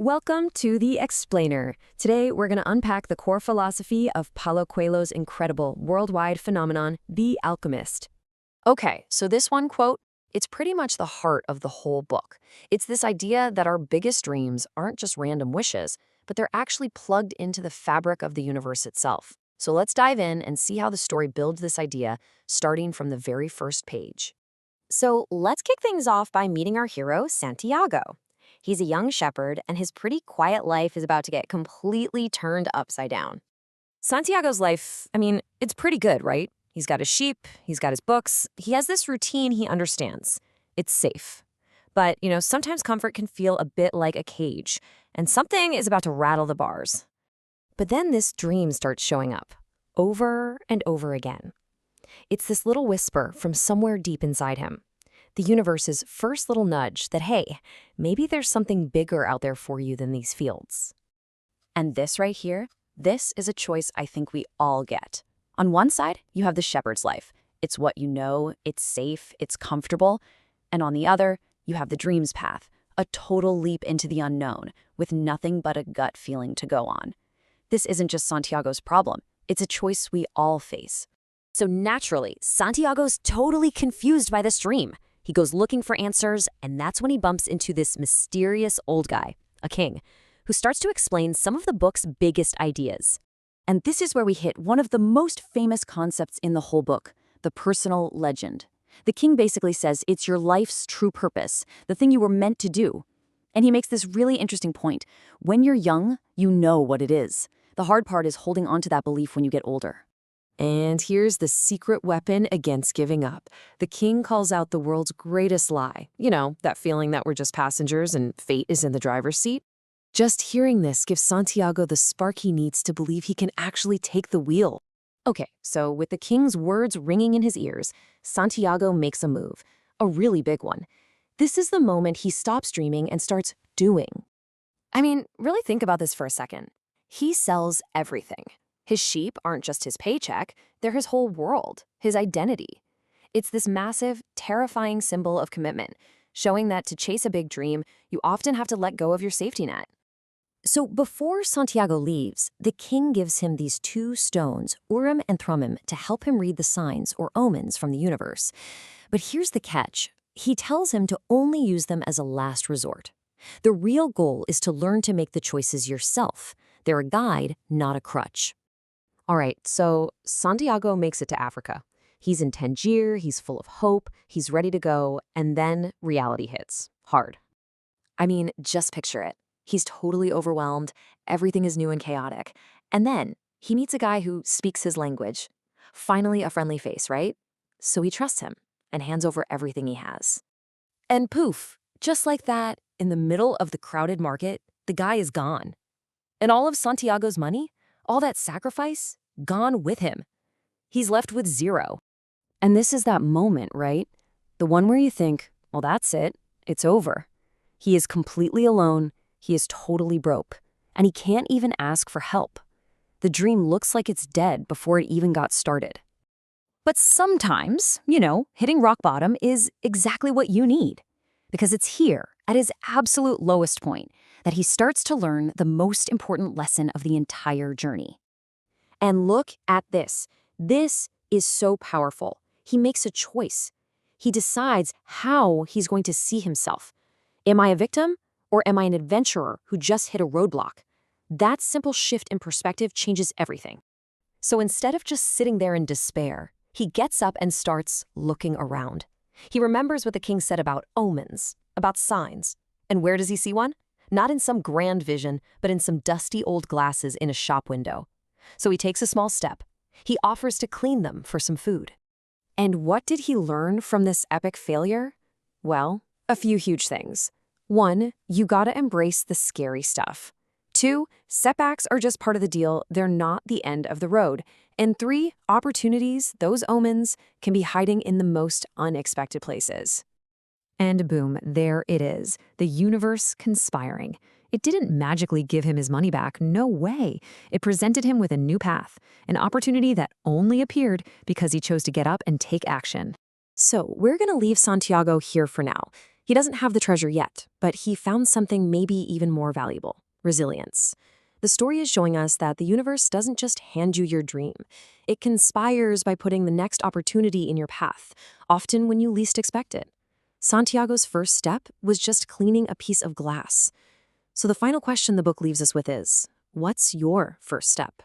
Welcome to The Explainer. Today, we're going to unpack the core philosophy of Paulo Coelho's incredible worldwide phenomenon, The Alchemist. Okay, so this one quote, it's pretty much the heart of the whole book. It's this idea that our biggest dreams aren't just random wishes, but they're actually plugged into the fabric of the universe itself. So let's dive in and see how the story builds this idea, starting from the very first page. So let's kick things off by meeting our hero, Santiago. He's a young shepherd, and his pretty quiet life is about to get completely turned upside down. Santiago's life, it's pretty good, right? He's got his sheep, he's got his books, he has this routine he understands. It's safe. But, sometimes comfort can feel a bit like a cage, and something is about to rattle the bars. But then this dream starts showing up, over and over again. It's this little whisper from somewhere deep inside him. The universe's first little nudge that, hey, maybe there's something bigger out there for you than these fields. And this right here, this is a choice I think we all get. On one side, you have the shepherd's life. It's what you know, it's safe, it's comfortable. And on the other, you have the dream's path, a total leap into the unknown, with nothing but a gut feeling to go on. This isn't just Santiago's problem. It's a choice we all face. So naturally, Santiago's totally confused by this dream. He goes looking for answers, and that's when he bumps into this mysterious old guy, a king, who starts to explain some of the book's biggest ideas. And this is where we hit one of the most famous concepts in the whole book, the personal legend. The king basically says it's your life's true purpose, the thing you were meant to do. And he makes this really interesting point. When you're young, you know what it is. The hard part is holding on to that belief when you get older. And here's the secret weapon against giving up. The king calls out the world's greatest lie. That feeling that we're just passengers and fate is in the driver's seat. Just hearing this gives Santiago the spark he needs to believe he can actually take the wheel. Okay, so with the king's words ringing in his ears, Santiago makes a move, a really big one. This is the moment he stops dreaming and starts doing. Really think about this for a second. He sells everything. His sheep aren't just his paycheck, they're his whole world, his identity. It's this massive, terrifying symbol of commitment, showing that to chase a big dream, you often have to let go of your safety net. So before Santiago leaves, the king gives him these two stones, Urim and Thummim, to help him read the signs or omens from the universe. But here's the catch. He tells him to only use them as a last resort. The real goal is to learn to make the choices yourself. They're a guide, not a crutch. All right, so Santiago makes it to Africa. He's in Tangier, he's full of hope, he's ready to go, and then reality hits. Hard. Just picture it. He's totally overwhelmed, everything is new and chaotic. And then he meets a guy who speaks his language. Finally, a friendly face, right? So he trusts him and hands over everything he has. And poof, just like that, in the middle of the crowded market, the guy is gone. And all of Santiago's money, all that sacrifice, gone with him. He's left with zero. And this is that moment, right? The one where you think, well, that's it. It's over. He is completely alone. He is totally broke. And he can't even ask for help. The dream looks like it's dead before it even got started. But sometimes, hitting rock bottom is exactly what you need. Because it's here, at his absolute lowest point, that he starts to learn the most important lesson of the entire journey. And look at this. This is so powerful. He makes a choice. He decides how he's going to see himself. Am I a victim, or am I an adventurer who just hit a roadblock? That simple shift in perspective changes everything. So instead of just sitting there in despair, he gets up and starts looking around. He remembers what the king said about omens, about signs. And where does he see one? Not in some grand vision, but in some dusty old glasses in a shop window. So he takes a small step. He offers to clean them for some food. And what did he learn from this epic failure? Well, a few huge things. 1, you gotta embrace the scary stuff. 2, setbacks are just part of the deal. They're not the end of the road. And 3, opportunities, those omens, can be hiding in the most unexpected places. And boom, there it is, the universe conspiring. It didn't magically give him his money back, no way. It presented him with a new path, an opportunity that only appeared because he chose to get up and take action. So we're gonna leave Santiago here for now. He doesn't have the treasure yet, but he found something maybe even more valuable: resilience. The story is showing us that the universe doesn't just hand you your dream. It conspires by putting the next opportunity in your path, often when you least expect it. Santiago's first step was just cleaning a piece of glass. So the final question the book leaves us with is, what's your first step?